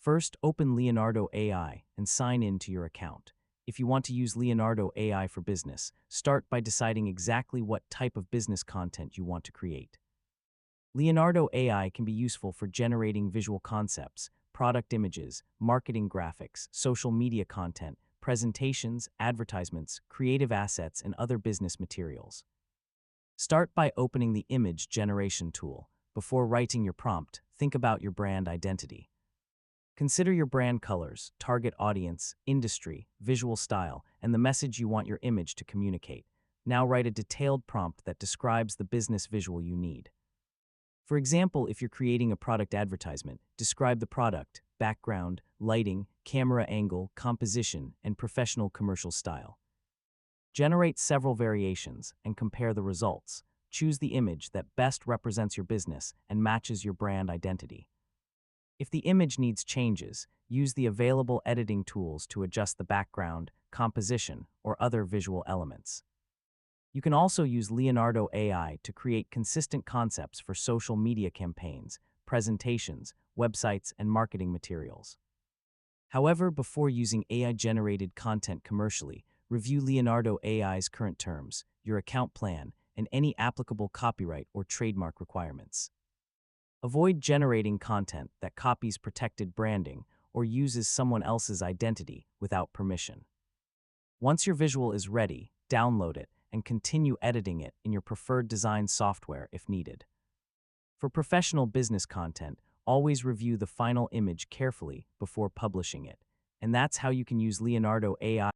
First, open Leonardo AI and sign in to your account. If you want to use Leonardo AI for business, start by deciding exactly what type of business content you want to create. Leonardo AI can be useful for generating visual concepts, product images, marketing graphics, social media content, presentations, advertisements, creative assets, and other business materials. Start by opening the image generation tool. Before writing your prompt, think about your brand identity. Consider your brand colors, target audience, industry, visual style, and the message you want your image to communicate. Now write a detailed prompt that describes the business visual you need. For example, if you're creating a product advertisement, describe the product, background, lighting, camera angle, composition, and professional commercial style. Generate several variations and compare the results. Choose the image that best represents your business and matches your brand identity. If the image needs changes, use the available editing tools to adjust the background, composition, or other visual elements. You can also use Leonardo AI to create consistent concepts for social media campaigns, presentations, websites, and marketing materials. However, before using AI-generated content commercially, review Leonardo AI's current terms, your account plan, and any applicable copyright or trademark requirements. Avoid generating content that copies protected branding or uses someone else's identity without permission. Once your visual is ready, download it and continue editing it in your preferred design software if needed. For professional business content, always review the final image carefully before publishing it, and that's how you can use Leonardo AI